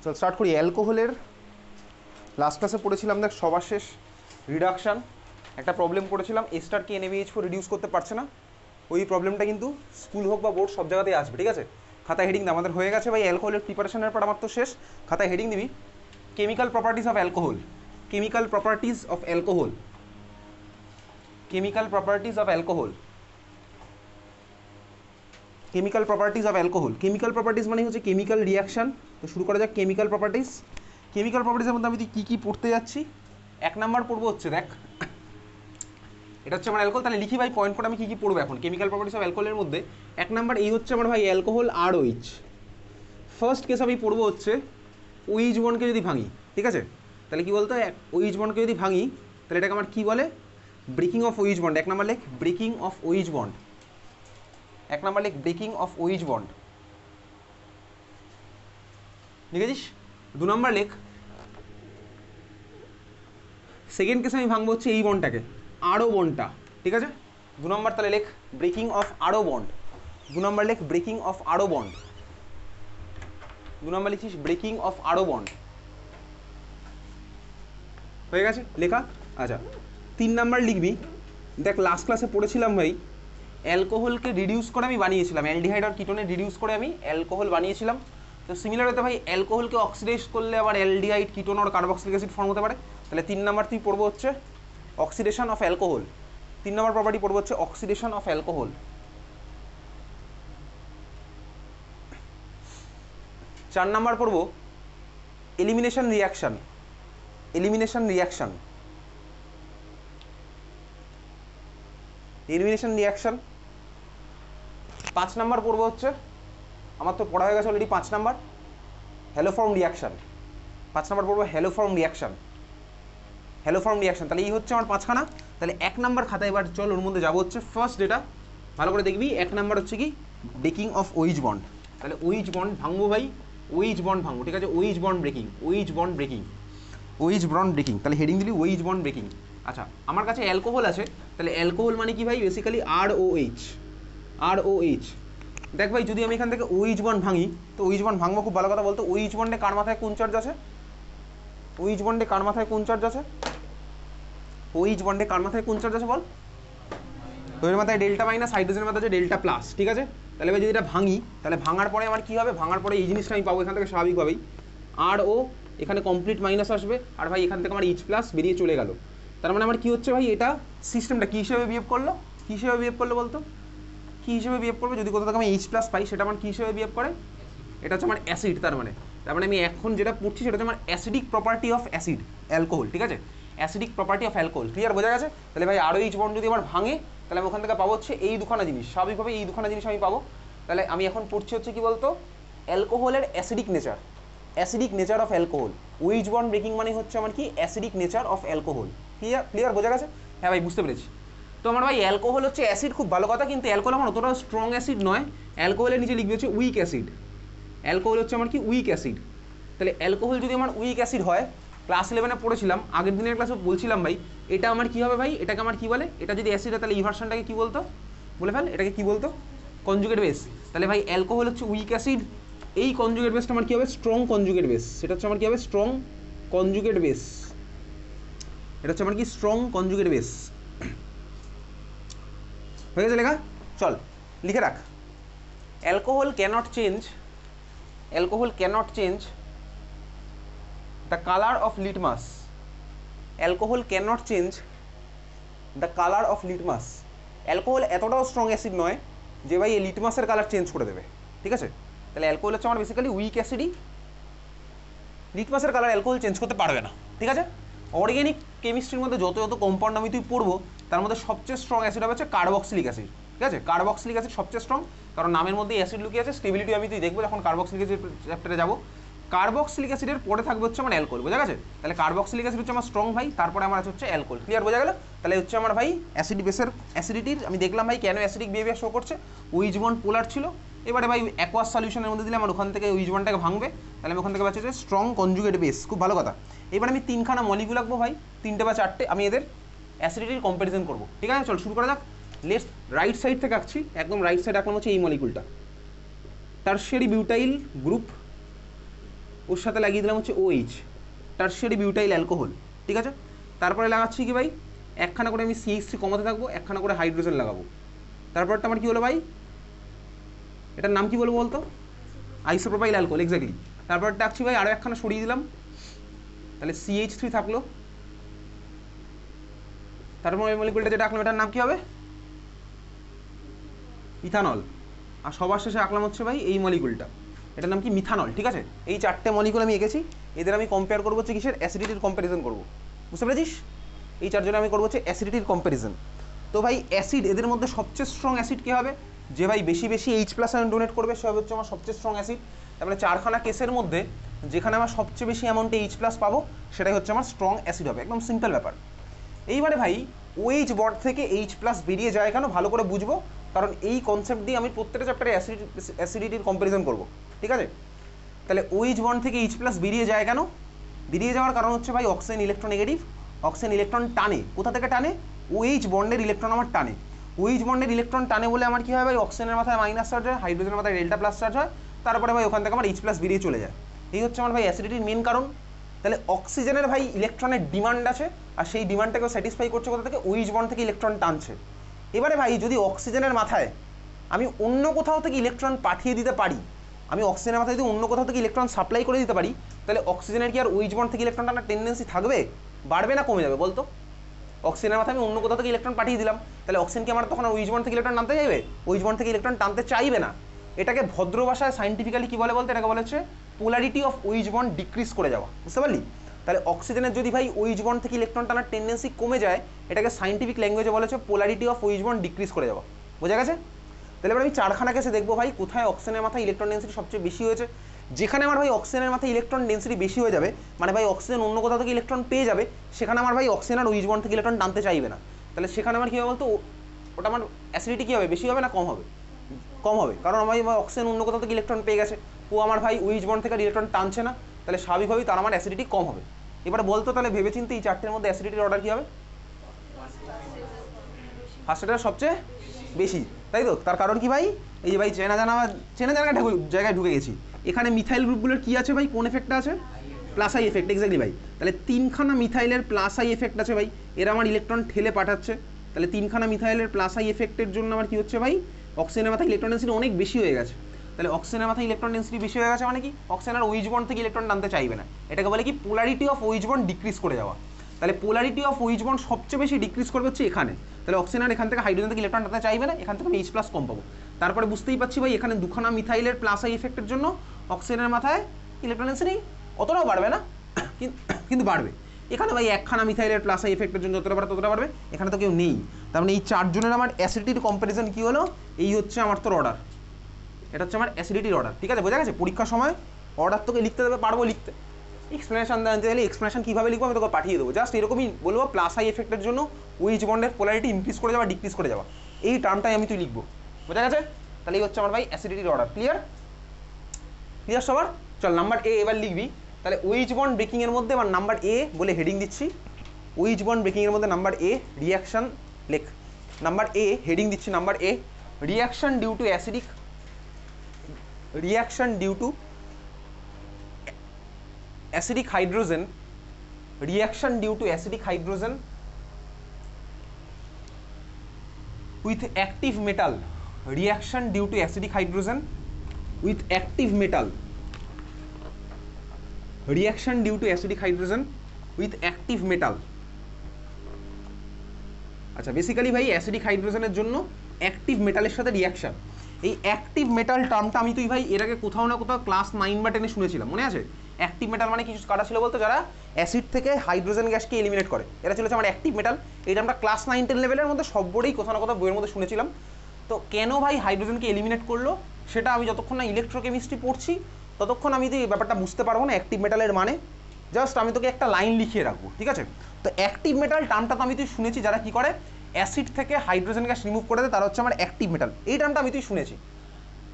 চল স্টার্ট করি। অ্যালকোহলের লাস্ট ক্লাসে পড়েছিলাম দেখ সবার শেষ রিডাকশান, একটা প্রবলেম করেছিলাম এস্টারকে NaBH4 রিডিউস করতে পারছে না। ওই প্রবলেমটা কিন্তু স্কুল হোক বা বোর্ড সব জায়গাতেই আসবে, ঠিক আছে। খাতায় হেডিং আমাদের হয়ে গেছে ভাই, অ্যালকোহলের প্রিপারেশনের পর আমার তো শেষ। খাতায় হেডিং দিবি chemical properties of alcohol, chemical properties of alcohol, chemical properties of alcohol, chemical properties of alcohol. Chemical properties মানে হচ্ছে কেমিক্যাল রিয়াকশান। তো শুরু করা যাক কেমিক্যাল প্রপার্টিজ। কেমিক্যাল প্রপার্টিজের মধ্যে আমি কী কী পড়তে যাচ্ছি, এক নাম্বার পড়বো হচ্ছে দেখ, এটা হচ্ছে আমার অ্যালকোহল। তাহলে লিখি ভাই পয়েন্ট করে আমি কী কী পড়বো এখন কেমিক্যাল প্রপার্টিজ অফ অ্যালকোহলের মধ্যে। এক নাম্বার এই হচ্ছে আমার ভাই অ্যালকোহল ROH। ফার্স্ট কেস আমি পড়বো হচ্ছে OH বন্ডকে যদি ভাঙি, ঠিক আছে। তাহলে কী বলতো, OH বন্ডকে যদি ভাঙি তাহলে এটাকে আমার কী বলে, ব্রেকিং অফ OH বন্ড। এক নাম্বার লেখ ব্রেকিং অফ OH বন্ড, এক নাম্বার লেখ ব্রেকিং অফ OH বন্ড, লিখেছিস। দু নম্বর লেখ সেকেন্ড কেসে আমি ভাঙবো হচ্ছে এই বন্ডটাকে, আরও বন্ডটা, ঠিক আছে। দু নম্বর তাহলে লেখ ব্রেকিং অফ আরও বন্ড, দু নম্বর লেখ ব্রেকিং অফ আরও বন্ড, দু নম্বর লিখছিস ব্রেকিং অফ আরও বন্ড, হয়ে গেছে লেখা। আচ্ছা, তিন নাম্বার লিখবি দেখ, লাস্ট ক্লাসে পড়েছিলাম ভাই অ্যালকোহলকে রিডিউস করে আমি বানিয়েছিলাম, অ্যালডিহাইড আর কিটোনে রিডিউস করে আমি অ্যালকোহল বানিয়েছিলাম। তো সিমিলার হতে ভাই অ্যালকোহলকে অক্সিডাইজ করলে আবার অ্যালডিহাইড কিটোন আর কার্বক্সিলিক অ্যাসিড ফর্ম হতে পারে। তাহলে তিন নাম্বার তুই পড়বো হচ্ছে অক্সিডেশন অফ অ্যালকোহল, তিন নম্বর প্রপার্টি পড়বো হচ্ছে অক্সিডেশন অফ অ্যালকোহল। চার নাম্বার পড়বো elimination reaction, elimination reaction, elimination reaction. পাঁচ নাম্বার পড়বো হচ্ছে, আমার তো পড়া হয়ে গেছে অলরেডি, পাঁচ নাম্বার হ্যালোফর্ম রিয়াকশন, পাঁচ নাম্বার পড়বো হ্যালোফর্ম রিয়াকশন, হ্যালোফর্ম রিয়াকশন। তাহলে এই হচ্ছে আমার পাঁচখানা। তাহলে এক নাম্বার খাতা এবার চল ওর মধ্যে যাবো হচ্ছে ফার্স্ট, যেটা ভালো করে দেখবি, এক নাম্বার হচ্ছে কি ব্রেকিং অফ OH বন্ড। তাহলে OH বন্ড ভাঙবো ভাই, OH বন্ড ভাঙবো, ঠিক আছে। OH bond breaking, OH bond breaking, OH bond breaking, তাহলে হেডিং দিলি OH বন্ড ব্রেকিং। আচ্ছা, আমার কাছে অ্যালকোহল আছে, তাহলে অ্যালকোহল মানে কি ভাই, বেসিক্যালি ROH, ROH। দেখ ভাই যদি আমি এখান থেকে OH বন্ড ভাঙি, তো OH বন্ড ভাঙবো, খুব ভালো কথা বলতো, OH বন্ডে কার মাথায় কোন চার্জ আছে, OH বন্ডে কার মাথায় কোন চার্জ আছে, OH বন্ডে কার মাথায় কোন চার্জ আছে বল। তো এর মাথায় ডেল্টা মাইনাস, হাইড্রোজেনের মাথায় আছে ডেল্টা প্লাস, ঠিক আছে। তাহলে ভাই যদি এটা ভাঙি, তাহলে ভাঙার পরে আমার কী হবে, ভাঙার পরে এই জিনিসটা আমি পাবো এখান থেকে স্বাভাবিকভাবেই, RO এখানে কমপ্লিট মাইনাস আসবে, আর ভাই এখান থেকে আমার H প্লাস বেরিয়ে চলে গেল। তার মানে আমার কী হচ্ছে ভাই, এটা সিস্টেমটা কী হিসেবে বিহেভ করলো, কী হিসেবে বিহেভ করলো বলতো, কী হিসেবে বিহেভ করবে, যদি কোথাও থেকে আমি H প্লাস পাই সেটা আমার কী হিসেবে বিহেভ করে, এটা হচ্ছে আমার অ্যাসিড। তার মানে আমি এখন যেটা পড়ছি সেটা হচ্ছে আমার acidic property of acid alcohol, ঠিক আছে, acidic property of alcohol. Clear, বোঝা গেছে। তাহলে ভাই ROH বন্ড যদি আমার ভাঙে, তাহলে আমি ওখান থেকে পাবো হচ্ছে এই দুখানা জিনিস, স্বাভাবিকভাবে এই দুখানা জিনিস আমি পাবো। তাহলে আমি এখন পড়ছি হচ্ছে কি বলতো, অ্যালকোহলের acidic nature, acidic nature of alcohol. OH bond breaking মানে হচ্ছে আমার কি, acidic nature of alcohol. Clear, clear, বোঝা গেছে। হ্যাঁ ভাই বুঝতে পেরেছি। তো আমার ভাই অ্যালকোহল হচ্ছে অ্যাসিড, খুব ভালো কথা, কিন্তু অ্যালকোহল আমার অতটা স্ট্রং অ্যাসিড নয়। অ্যালকোহলের নিচে লিখবে হচ্ছে উইক অ্যাসিড, অ্যালকোহল হচ্ছে আমার কি উইক অ্যাসিড। তাহলে অ্যালকোহল যদি আমার উইক অ্যাসিড হয়, ক্লাস 11-এ পড়েছিলাম, আগের দিনের ক্লাসে বলছিলাম ভাই, এটা আমার কী হবে ভাই, এটাকে আমার কী বলে, এটা যদি অ্যাসিড হয় তাহলে এই ভার্সনটাকে কী বলতো, বলে ফেল, এটাকে কী বলতো, কনজুগেট বেস। তাহলে ভাই অ্যালকোহল হচ্ছে উইক অ্যাসিড, এই কনজুগেট বেসটা আমার কী হবে, স্ট্রং কনজুগেট বেস, সেটা হচ্ছে আমার কী হবে, স্ট্রং কনজুগেট বেস, এটা হচ্ছে আমার কি স্ট্রং কনজুগেট বেস। হয়ে গেছে লেখা, চল লিখে রাখ। Alcohol cannot change, alcohol cannot change the color of litmus, alcohol cannot change the color of litmus। Alcohol এতটাও স্ট্রং অ্যাসিড নয় যে ভাই এই লিটমাসের কালার চেঞ্জ করে দেবে, ঠিক আছে। তাহলে অ্যালকোহল হচ্ছে আমার বেসিক্যালি উইক অ্যাসিডই, লিটমাসের কালার অ্যালকোহল চেঞ্জ করতে পারবে না, ঠিক আছে। অর্গ্যানিক কেমিস্ট্রির মধ্যে যত যত কম্পাউন্ড আমি তুই পড়বো, তার মধ্যে সবচেয়ে স্ট্রং অ্যাসিড হবে হচ্ছে কার্বক্সিলিক অ্যাসিড, ঠিক আছে। কার্বক্সিলিক অ্যাসিড সবচেয়ে স্ট্রং, কারণ নামের মধ্যে অ্যাসিড লুকিয়ে আছে। স্টেবিলিটি আমি তুই দেখবো যখন কার্বক্সিলিক অ্যাসিড চ্যাপ্টারে যাবো। কার্বক্সিলিক অ্যাসিডের পরে থাকবে হচ্ছে আমার অ্যালকোহল, বোঝা গেছে। তাহলে কার্বক্সিলিক অ্যাসিড হচ্ছে আমার স্ট্রং ভাই, তারপরে আমার হচ্ছে অ্যালকোহল। ক্লিয়ার, বোঝা গেল। তাহলে হচ্ছে আমার ভাই অ্যাসিড বেসের অ্যাসিডিটির আমি দেখলাম ভাই কেন অ্যাসিডিক বিহেভিয়ার শো করছে, OH বন্ড পোলার ছিল। এবারে ভাই অ্যাকোয়াস সলিউশনের মধ্যে দিলে আমার ওখান থেকে OH বন্ডটাকে ভাঙবে, তাহলে আমি ওখান থেকে পাচ্ছি যে স্ট্রং কনজুগেট বেস, খুব ভালো কথা। এবার আমি তিনখানা মলিকুল রাখবো ভাই, তিনটে বা চারটে, আমি এদের অ্যাসিডিটির কম্প্যারিজন করবো, ঠিক আছে। চল শুরু করা যাক। লেফট রাইট সাইড থেকে আঁকছি, একদম রাইট সাইড আঁকলাম হচ্ছে এই মলিকুলটা, টারশিয়ারি বিউটাইল গ্রুপ, ওর সাথে লাগিয়ে দিলাম হচ্ছে OH, টারশিয়ারি বিউটাইল অ্যালকোহল, ঠিক আছে। তারপরে লাগাচ্ছি কি ভাই, একখানা করে আমি CH3 কমাতে থাকবো, একখানা করে হাইড্রোজেন লাগাবো। তারপরটা আমার কি হলো ভাই, এটার নাম কি বলবো বলতো, আইসোপ্রোপাইল অ্যালকোহল, এক্স্যাক্টলি। তারপর ডাকছি ভাই আরও একখানা সরিয়ে দিলাম, তাহলে CH3 থাকলো। তারপর ওই মলিকুলটা যেটা আঁকলাম এটার নাম কি হবে, ইথানল। আর সবার শেষে আঁকলাম হচ্ছে ভাই এই মলিকুলটা, এটার নাম কি, মিথানল, ঠিক আছে। এই 4টে মলিকুল আমি এঁকেছি, এদের আমি কম্পেয়ার করবো হচ্ছে কিসের, অ্যাসিডিটির কম্প্যারিজন করবো, বুঝতে পেরেছিস। এই 4 জনে আমি করবো হচ্ছে অ্যাসিডিটির কম্প্যারিজন। তো ভাই অ্যাসিড, এদের মধ্যে সবচেয়ে স্ট্রং অ্যাসিড কে হবে, যে ভাই বেশি বেশি H+ আয়ন ডোনেট করবে সে হচ্ছে আমার সবচেয়ে স্ট্রং অ্যাসিড। তারপরে 4খানা কেসের মধ্যে যেখানে আমার সবচেয়ে বেশি অ্যামাউন্টে H+ পাবো সেটাই হচ্ছে আমার স্ট্রং অ্যাসিড হবে, একদম সিম্পল ব্যাপার। এইবারে ভাই OH বন্ড থেকে H+ বেরিয়ে যায় কেন, ভালো করে বুঝবো, কারণ এই কনসেপ্ট দিয়ে আমি প্রত্যেকটা চ্যাপ্টারে অ্যাসিডিটির কম্প্যারিজন করবো, ঠিক আছে। তাহলে OH বন্ড থেকে H+ বেরিয়ে যায় কেন, বেরিয়ে যাওয়ার কারণ হচ্ছে ভাই অক্সিজেন ইলেকট্রোনেগেটিভ, অক্সিজেন ইলেকট্রন টানে, কোথা থেকে টানে, OH বন্ডের ইলেকট্রন আমার টানে। OH বন্ডের ইলেকট্রন টানে বলে আমার কি হয় ভাই, অক্সিজেনের মাথায় মাইনাস চার্জ হয়, হাইড্রোজেনের মাথায় ডেল্টা+ চার্জ হয়, তারপরে ভাই ওখান থেকে আমার H+ বেরিয়ে চলে যায়। এই হচ্ছে আমার ভাই অ্যাসিডিটির মেন কারণ। তাহলে অক্সিজেনের ভাই ইলেকট্রনের ডিমান্ড আছে, আর সেই ডিমান্ডটাকে স্যাটিসফাই করছে কোথা থেকে, OH বন্ড থেকে ইলেকট্রন টানছে। এবারে ভাই যদি অক্সিজেনের মাথায় আমি অন্য কোথাও থেকে ইলেকট্রন পাঠিয়ে দিতে পারি, আমি অক্সিজেনের মাথায় যদি অন্য কোথাও থেকে ইলেকট্রন সাপ্লাই করে দিতে পারি, তাহলে অক্সিজেনের কি আর OH বন্ড থেকে ইলেকট্রন টানার টেন্ডেন্সি থাকবে, বাড়বে না কমে যাবে বলতো। অক্সিজেনের মাথায় আমি অন্য কোথাও থেকে ইলেকট্রন পাঠিয়ে দিলাম, তাহলে অক্সিজেন কি আমার তখন OH বন্ড থেকে ইলেকট্রন টানতে চাইবে, OH বন্ড থেকে ইলেকট্রন টানতে চাইবে না। এটাকে ভদ্র ভাষায় সাইন্টিফিক্যালি কি বলে বলতে, এটাকে বলা হচ্ছে polarity of OH bond decrease করে যাওয়া, বুঝতে পারলি। তাহলে অক্সিজেনের যদি ভাই OH বন্ড থেকে ইলেকট্রন টানার টেন্ডেন্সি কমে যায়, এটাকে সাইন্টিফিক ল্যাঙ্গুয়েজে বলা হচ্ছে polarity of OH bond decrease করে যাওয়া, বোঝা গেছে। তাহলে এবার আমি 4খানা কেসে দেখবো ভাই কোথায় অক্সিজেনের মাথায় ইলেকট্রন ডেন্সিটি সবচেয়ে বেশি হয়েছে। যেখানে আমার ভাই অক্সিজেনের মাথায় ইলেকট্রন ডেন্সিটি বেশি হয়ে যাবে, মানে ভাই অক্সিজেন অন্য কোথাও থেকে ইলেকট্রন পেয়ে যাবে, সেখানে আমার ভাই অক্সিজেন আর OH বন্ড থেকে ইলেকট্রন টানতে চাইবে না। তাহলে সেখানে আমার কী হবে বলতো, ওটা আমার অ্যাসিডিটি কী হবে, বেশি হবে না কম হবে, কম হবে, কারণ আমার অক্সিজেন অন্য কোথাও থেকে ইলেকট্রন পেয়ে গেছে, ও আমার ভাই OH বন্ড থেকে ইলেকট্রন টানছে না, তাহলে স্বাভাবিকভাবেই তার আমার অ্যাসিডিটি কম হবে। এবার বলতো তাহলে ভেবেচিন্তে এই 4টের মধ্যে অ্যাসিডিটির অর্ডার কী হবে, ফার্স্টটা সবচেয়ে বেশি, তাই তো। তার কারণ কি ভাই, এই যে ভাই চেনা জানা জায়গায় ঢুকে গেছি। এখানে মিথাইল গ্রুপগুলোর কি আছে ভাই, কোন এফেক্টটা আছে, +I এফেক্ট, এক্স্যাক্টলি ভাই। তাহলে 3খানা মিথাইলের +I এফেক্ট আছে ভাই, এরা আমার ইলেকট্রন ঠেলে পাঠাচ্ছে। তাহলে 3খানা মিথাইলের +I এফেক্টের জন্য আমার কি হচ্ছে ভাই, অক্সিজেনের মাথায় ইলেকট্রন ডেন্সিটি অনেক বেশি হয়ে গেছে। তাহলে অক্সিজেনের মাথায় ইলেকট্রন ডেন্সিটি বেশি হয়ে গেছে মানে কি, অক্সিজেন আর OH বন্ড থেকে ইলেকট্রন টানতে চাইবে না, এটাকে বলে কি polarity of OH bond decrease করে যাওয়া। তাহলে পোলারিটি অফ OH বন্ড সবচেয়ে বেশি ডিক্রিজ করবে হচ্ছে এখানে, তাহলে অক্সিজেন আর এখান থেকে হাইড্রোজেন থেকে ইলেকট্রন টানতে চাইবে না, এখান থেকে আমি H+ কম পাবো। তারপরে বুঝতেই পারছি ভাই এখানে 2খানা মিথাইলের +I এফেক্টের জন্য অক্সিজেনের মাথায় ইলেকট্রন ডেন্সিটি অতটাও বাড়বে না, কিন্তু বাড়বে। এখানে ভাই 1খানা মিথাইলের +I এফেক্টের জন্য যতটা বাড়বে ততটা বাড়বে, এখানে তো কেউ নেই। তার মানে এই 4 জনের আমার অ্যাসিডিটির কম্প্যারিজন কি হলো, এই হচ্ছে আমার তোর অর্ডার, এটা হচ্ছে আমার অ্যাসিডিটির অর্ডার, ঠিক আছে, বোঝা গেছে। পরীক্ষার সময় অর্ডার তোকে লিখতে দেবে, পারবো লিখতে, এক্সপ্লেনেশন জানতে চাইলে এক্সপ্লেনেশন কীভাবে লিখবো আমি তোকে পাঠিয়ে দেবো, জাস্ট এরকমই বলবো +I এফেক্টের জন্য OH বন্ডের পোলারিটি ইনক্রিজ করে যাওয়া ডিক্রিজ করে যাওয়া, এই টার্মটাই আমি তুই লিখবো, বোঝা গেছে। তাহলে এই হচ্ছে আমার ভাই অ্যাসিডিটির অর্ডার, ক্লিয়ার সবার। চল নাম্বার A এবার লিখবি। তাহলে OH বন্ড ব্রেকিংয়ের মধ্যে এবার নাম্বার A বলে হেডিং দিচ্ছি, OH বন্ড ব্রেকিংয়ের মধ্যে নাম্বার A রিয়াকশন লেখ, নাম্বার A হেডিং দিচ্ছি, number A reaction due to acidic, reaction due to acidic hydrogen, reaction due to acidic hydrogen with active metal, reaction due to acidic hydrogen with active metal, reaction due to acidic hydrogen with active metal। আচ্ছা basically ভাই acidic হাইড্রোজেনের জন্য active মেটালের সাথে reaction, এই active metal টার্মটা আমি তুই ভাই এর আগে কোথাও না কোথাও ক্লাস 9 বা 10 শুনেছিলাম, মনে আছে। অ্যাক্টিভ মেটাল মানে কিছু কারা ছিল বলতো, যারা অ্যাসিড থেকে হাইড্রোজেন গ্যাসকে এলিমিনেট করে, এরা ছিল আমার অ্যাক্টিভ মেটাল। এটা আমরা ক্লাস 9-10 লেভেলের মধ্যে সব বোর্ডেই কোথাও না কোথাও বইয়ের মধ্যে শুনেছিলাম। তো কেন ভাই হাইড্রোজেনকে এলিমিনেট করলো সেটা আমি যতক্ষণ না ইলেকট্রোকেমিস্ট্রি পড়ছি ততক্ষণ আমি এই ব্যাপারটা বুঝতে পারবো না অ্যাক্টিভ মেটালের মানে। জাস্ট আমি তোকে একটা লাইন লিখিয়ে রাখবো, ঠিক আছে। তো অ্যাক্টিভ মেটাল টার্মটা তো আমি তুই শুনেছি, যারা কি করে অ্যাসিড থেকে হাইড্রোজেন গ্যাস রিমুভ করে দেয় তারা হচ্ছে আমার অ্যাক্টিভ মেটাল, এই টার্মটা আমি তুই শুনেছি।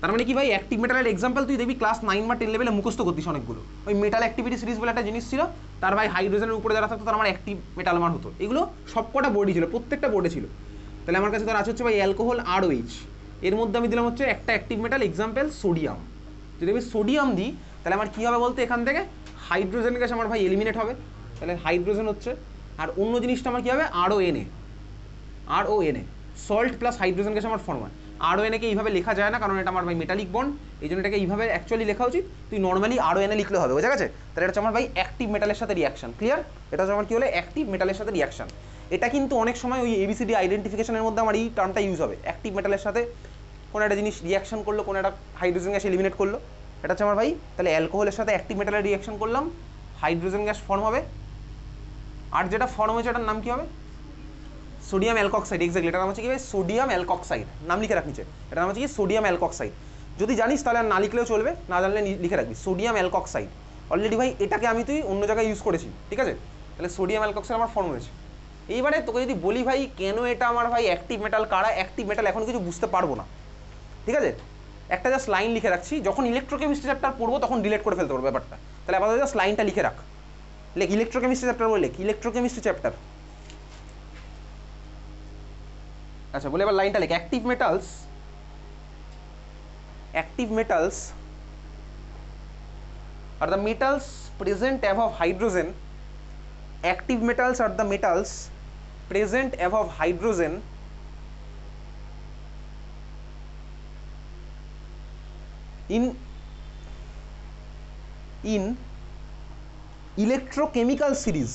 তার মানে কি ভাই অ্যাক্টিভ মেটালের এক্সাম্পল তুই দেখবি ক্লাস 9 বা 10 লেভেলে মুখস্থ করতিস অনেকগুলো। ওই মেটাল অ্যাক্টিভিটি সিরিজ বলে একটা জিনিস ছিল, তার ভাই হাইড্রোজেনের উপরে যারা থাকতো তার আমার অ্যাক্টিভ মেটাল মান হতো, এগুলো সবকটা বোর্ডই ছিল, প্রত্যেকটা বোর্ডে ছিল। তাহলে আমার কাছে তোর আছে হচ্ছে ভাই অ্যালকোহল ROH, এর মধ্যে আমি দিলাম হচ্ছে একটা অ্যাক্টিভ মেটাল এক্সাম্পল সোডিয়াম। যদি আমি সোডিয়াম দিই তাহলে আমার কী হবে বলতে এখান থেকে হাইড্রোজেন গ্যাস আমার ভাই এলিমিনেট হবে, তাহলে হাইড্রোজেন হচ্ছে। আর অন্য জিনিসটা আমার কী হবে, RONA salt plus hydrogen gas আমার ফর্ম হয়। RONA কে এইভাবে লেখা যায় না, কারণ এটা আমার ভাই মেটালিক বন্ড, এই জন্য এটাকে এইভাবে অ্যাকচুয়ালি লেখা উচিত। তুই নর্মালি RONA লিখলে হবে, বোঝা গেছে? তাহলে এটা হচ্ছে আমার ভাই অ্যাক্টিভ মেটালের সাথে রিয়াকশন, ক্লিয়ার? এটা হচ্ছে আমার কী হলো, অ্যাক্টিভ মেটালের সাথে রিয়াকশন। এটা কিন্তু অনেক সময় ওই ABCD আইডেন্টিফিকেশনের মধ্যে আমার এই টার্মটা ইউজ হবে, অ্যাক্টিভ মেটালের সাথে কোনো একটা জিনিস রিয়াকশন করলো, কোনো একটা হাইড্রোজেন গ্যাস এলিমিনেট করলো, এটা হচ্ছে আমার ভাই। তাহলে অ্যালকোহলের সাথে অ্যাক্টিভ মেটালের রিয়াকশন করলাম, হাইড্রোজেন গ্যাস ফর্ম হবে। আর যেটা ফর্ম হয়েছে এটার নাম কী হবে, সোডিয়াম অ্যালকক্সাইড। এক্স্যাক্টলি, এটার নাম হচ্ছে কি ভাই, সোডিয়াম অ্যালকক্সাইড। নাম লিখে রাখ নিচে, এটার নাম হচ্ছে কি সোডিয়াম অ্যালকক্সাইড। যদি জানিস তাহলে আর না লিখলেও চলবে, না জানলে লিখে রাখবি সোডিয়াম অ্যালকক্সাইড। অলরেডি ভাই এটাকে আমি তুই অন্য জায়গায় ইউজ করেছি, ঠিক আছে? তাহলে সোডিয়াম অ্যালকক্সাইড আমার ফর্ম হয়েছে। এইবারে তোকে যদি বলি ভাই কেন এটা আমার ভাই অ্যাক্টিভ মেটাল, কারা অ্যাক্টিভ মেটাল, এখন কিছু বুঝতে পারবো না, ঠিক আছে? একটা জাস্ট লাইন লিখে রাখছি, যখন ইলেকট্রোকেমিস্ট্রি চ্যাপ্টার পড়বো তখন ডিলেট করে ফেলতে পারবো ব্যাপারটা। তাহলে আপাতত জাস্ট লাইনটা লিখে রাখ, লেখ ইলেকট্রোকেমিস্ট্রি চ্যাপ্টার বলে, লেখ ইলেকট্রোকেমিস্ট্রি চ্যাপ্টার। আচ্ছা, বলে এবার লাইনটা লেখ, active metals are the metals present above hydrogen. Active metals are the metals present above hydrogen in electrochemical series.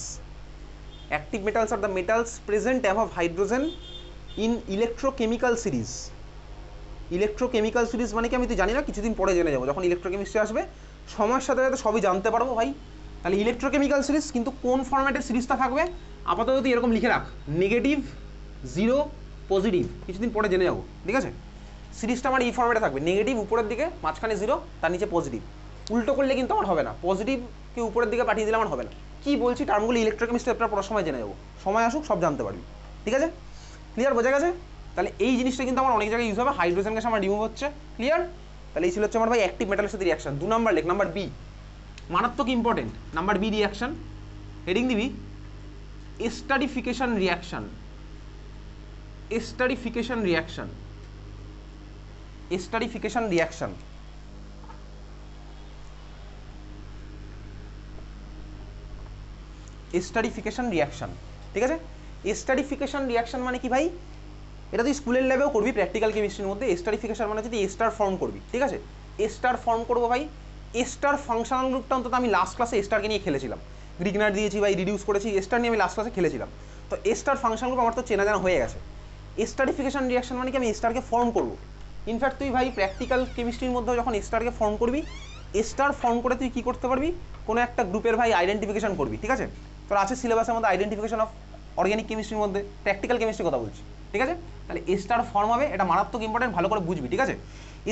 Active metals are the metals present above hydrogen in electrochemical series. Electrochemical series মানে কি আমি তো জানি না, কিছুদিন পরে জেনে যাবো, যখন ইলেকট্রোকেমিস্ট্রি আসবে সময়ের সাথে সাথে সবই জানতে পারবো ভাই। তাহলে ইলেকট্রোকেমিক্যাল সিরিজ, কিন্তু কোন ফরম্যাটের সিরিজটা থাকবে আপাতত তুই এরকম লিখে রাখ, নেগেটিভ 0 পজিটিভ, কিছুদিন পরে জেনে যাবো, ঠিক আছে? সিরিজটা আমার এই ফরম্যাটে থাকবে, নেগেটিভ উপরের দিকে, মাঝখানে 0, তার নিচে পজিটিভ। উল্টো করলে কিন্তু আমার হবে না, পজিটিভকে উপরের দিকে পাঠিয়ে দিলে আমার হবে না। কি বলছি টার্মগুলো ইলেকট্রোকেমিস্ট্রি আপনার পড়ার সময় জেনে যাবো, সময় আসুক সব জানতে পারবি, ঠিক আছে? ক্লিয়ার, বোঝা গেছে? তাহলে এই জিনিসটা কিন্তু আমার অনেক জায়গায় ইউজ হবে, হাইড্রোজেন গ্যাস আমার রিমুভ হচ্ছে, ক্লিয়ার? তাহলে এই ছিল হচ্ছে আমার ভাই অ্যাক্টিভ মেটালের সাথে রিয়াকশন। 2 নাম্বার লেখ, নাম্বার বি, মারাত্মক important, number B reaction, heading দিবি esterification reaction. Esterification reaction, esterification reaction. Esterification reaction, ঠিক আছে? এস্টারিফিকেশন রিয়াকশন মানে কি ভাই, এটা তুই স্কুলের ল্যাবেও করবি, প্র্যাকটিক্যাল কেমিস্ট্রির মধ্যে। এস্টারিফিকেশন মানে যদি এস্টার ফর্ম করবি, ঠিক আছে? এস্টার ফর্ম করবো ভাই, এস্টার ফাংশনাল গ্রুপটা অন্তত আমি লাস্ট ক্লাসে এস্টারকে নিয়ে খেলেছিলাম, গ্রিগনার দিয়েছি ভাই, রিডিউস করেছি, এস্টার নিয়ে আমি লাস্ট ক্লাসে খেলেছিলাম। তো এস্টার ফাংশনাল গ্রুপ আমার তো চেনা জানা হয়ে গেছে। এস্টারিফিকেশন রিয়াকশন মানে কি আমি এস্টারকে ফর্ম করবো। ইনফ্যাক্ট তুই ভাই প্র্যাকটিক্যাল কেমিস্ট্রির মধ্যে যখন এস্টারকে ফর্ম করবি, এস্টার ফর্ম করে তুই কী করতে পারবি, কোনো একটা গ্রুপের ভাই আইডেন্টিফিকেশন করবি, ঠিক আছে? তোর আছে সিলেবাসের মধ্যে আইডেন্টিফিকেশন অফ অর্গ্যানিক কেমিস্ট্রির মধ্যে, প্র্যাকটিক্যাল কেমিস্ট্রির কথা বলছি, ঠিক আছে? তাহলে এস্টার ফর্ম হবে, এটা মারাত্মক ইম্পর্টেন্ট, ভালো করে বুঝবি, ঠিক আছে?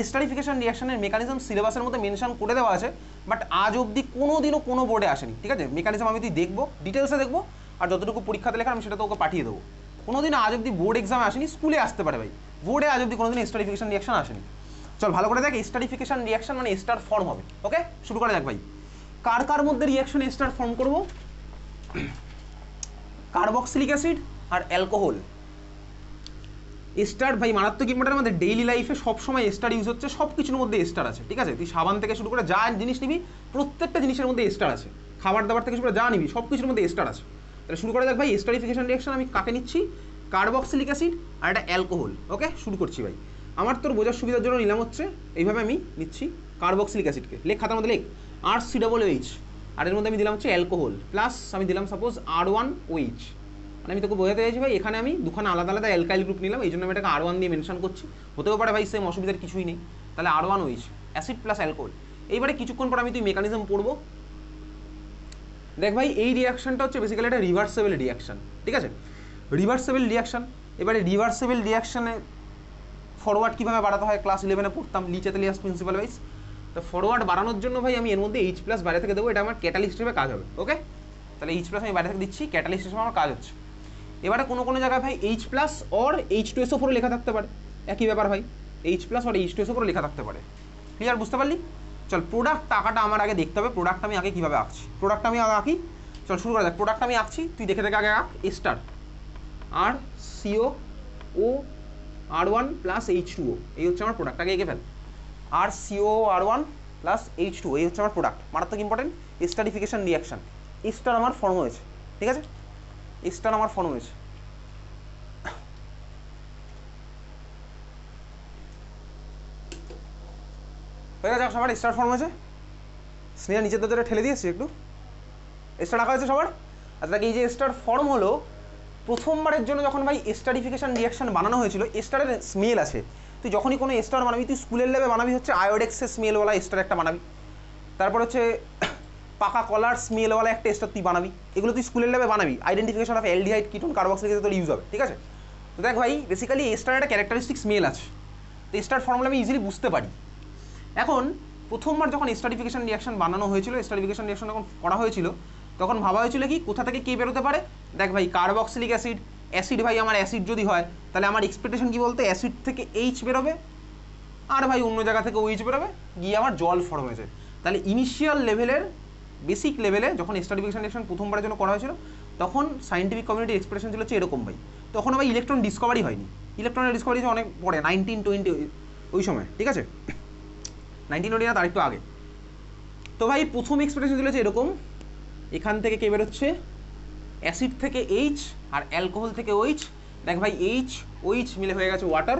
এস্টারিফিকেশন রিয়াকশনের মেকানিজম সিলেবাসের মধ্যে মেনশন করে দেওয়া আছে, বাট আজ অবধি কোনো দিনও কোনো বোর্ডে আসেনি, ঠিক আছে? মেকানিজম আমি তুই দেখবো, ডিটেলসে দেখবো, আর যতটুকু পরীক্ষাতে লেখা আমি সেটা তোকে পাঠিয়ে দেবো। কোনোদিন আজ অবধি বোর্ড এক্সামে আসেনি, স্কুলে আসতে পারে ভাই, বোর্ডে আজ অবধি কোনোদিন এস্টারিফিকেশন রিয়াকশন আসেনি। চল ভালো করে দেখ, এস্টারিফিকেশন রিয়াকশন মানে এস্টার ফর্ম হবে, ওকে? শুরু করে দেখ ভাই, কার কার মধ্যে রিয়াকশন এস্টার ফর্ম করবো, কার্বক্সিলিক অ্যাসিড আর অ্যালকোহল। এস্টার ভাই মারাত্মক ইম্পর্টেন্ট, আমাদের ডেইলি লাইফে সবসময় এস্টার ইউজ হচ্ছে, সব কিছুর মধ্যে এস্টার আছে, ঠিক আছে? তুই সাবান থেকে শুরু করে যা জিনিস নিবি প্রত্যেকটা জিনিসের মধ্যে এস্টার আছে, খাবার দাবার থেকে শুরু করে যা নিবি সব কিছুর মধ্যে এস্টার আছে। তাহলে শুরু করে দেখ ভাই, এস্টারিফিকেশন রিয়াকশন আমি কাকে নিচ্ছি, কার্বক্সিলিক অ্যাসিড আর একটা অ্যালকোহল, ওকে? শুরু করছি ভাই, আমার তোর বোঝার সুবিধার জন্য নিলাম হচ্ছে এইভাবে, আমি নিচ্ছি কার্বক্সিলিক অ্যাসিডকে, লেখ খাতার মধ্যে লেখ RCOOH, আর এর মধ্যে আমি দিলাম হচ্ছে অ্যালকোহল, প্লাস আমি দিলাম সাপোজ R1OH। মানে আমি তোকে বোঝাতে চাইছি ভাই, এখানে আমি দুখানা আলাদা আলাদা অ্যালকাইল গ্রুপ নিলাম, এই জন্য আমি এটাকে R1 দিয়ে মেনশন করছি, হতেও পারে ভাই সেম, অসুবিধার কিছুই নেই। তাহলে R1OH, অ্যাসিড প্লাস অ্যালকোহল। এইবারে কিছুক্ষণ পর আমি তুই মেকানিজম পড়বো। দেখ ভাই, এই রিয়াকশনটা হচ্ছে বেসিক্যালি একটা রিভার্সেবল রিয়াকশন, ঠিক আছে? Reversible reaction. এবারে রিভার্সেবল রিয়াকশনে ফরওয়ার্ড কীভাবে বাড়াতে হয় ক্লাস 11-এ পড়তাম, লি চ্যাথেলিয়াস প্রিন্সিপাল ওয়াইজ। তো ফরওয়ার্ড বাড়ানোর জন্য ভাই আমি এর মধ্যে H+ বাইরে থেকে দেবো, এটা আমার ক্যাটালিস্ট হিসেবে কাজ হবে, ওকে? তাহলে H+ আমি বাইরে থেকে দিচ্ছি, ক্যাটালিস্ট হিসেবে আমার কাজ হচ্ছে। এবারে কোনো কোনো জায়গায় ভাই H+ অর H2SO4 লেখা থাকতে পারে, একই ব্যাপার ভাই, H+ অর H2SO4 লেখা থাকতে পারে, ক্লিয়ার, বুঝতে পারলি? চল প্রোডাক্ট টাকাটা আমার আগে দেখতে হবে, প্রোডাক্ট আমি আগে কীভাবে আঁকছি, প্রোডাক্ট আমি আগে আঁকি। চল শুরু করা যাক, প্রোডাক্ট আমি আঁকছি, তুই দেখে দেখে আগে আঁক। এস্টার RCOO R1 + H2O, এই হচ্ছে আমার প্রোডাক্ট, আগে এঁকে fail. RCOO R1 plus H2, এই হচ্ছে আমার প্রোডাক্ট। মারাত্মক ইম্পর্টেন্ট, এস্টারিফিকেশন রিয়াকশন, এস্টার আমার ফর্ম হয়েছে, ঠিক আছে, এস্টার আমার ফর্ম হয়েছে। হয়ে গেছে সবার, স্টার ফর্ম হয়েছে। স্নেহা নিচের দিকে ঠেলে দিয়েছি একটু, স্টার রাখা হয়েছে সবার। আচ্ছা এই যে স্টার ফর্ম হলো, প্রথমবারের জন্য যখন ভাই এস্টারিফিকেশন রিয়াকশন বানানো হয়েছিল, এস্টারের স্মেল আছে। তুই যখনই কোনো এস্টার বানাবি, তুই স্কুলের লেভেলে বানাবি হচ্ছে আয়োডেক্সের স্মেলওয়ালা এস্টার একটা বানাবি, তারপর হচ্ছে পাকা কলার স্মেলওয়ালা একটা এস্টার তুই বানাবি। এগুলো তুই স্কুলের লেভেলে বানাবি, identification of aldehyde ketone carboxylic তোর ইউজ হবে, ঠিক আছে। তো দেখ ভাই, বেসিক্যালি এস্টার একটা ক্যারেক্টারিস্টিক স্মেল আছে, তো এস্টার ফর্মুলা আমি ইজিলি বুঝতে পারি। এখন প্রথমবার যখন এস্টারিফিকেশন রিয়াকশন বানানো হয়েছিল, এস্টারিফিকেশন রিয়াকশন যখন করা হয়েছিল, তখন ভাবা হয়েছিল কি কোথা থেকে কে বেরোতে পারে। দেখ ভাই, কার্বক্সিলিক অ্যাসিড, অ্যাসিড ভাই আমার অ্যাসিড যদি হয়, তাহলে আমার এক্সপেকটেশন কি বলতে, অ্যাসিড থেকে এইচ বেরোবে, আর ভাই অন্য জায়গা থেকে ওইচ বেরোবে, গিয়ে আমার জল ফর্ম হয়েছে। তাহলে ইনিশিয়াল লেভেলের, বেসিক লেভেলে যখন এস্টারিফিকেশন রিয়াকশন প্রথমবারের জন্য করা হয়েছিল, তখন সায়েন্টিফিক কমিউনিটির এক্সপ্রেশন ছিল হচ্ছে এরকম ভাই। তখন ভাই ইলেকট্রন ডিসকভারি হয়নি, ইলেকট্রনের ডিসকভারি অনেক পরে 1920 ওই সময়, ঠিক আছে, 1920 না, তার একটু আগে। তো ভাই প্রথম এক্সপ্রেশন ছিল এরকম, এখান থেকে কে বেরোচ্ছে, অ্যাসিড থেকে এইচ আর অ্যালকোহল থেকে ওইচ। দেখ ভাই, এইচ ওইচ মিলে হয়ে গেছে ওয়াটার,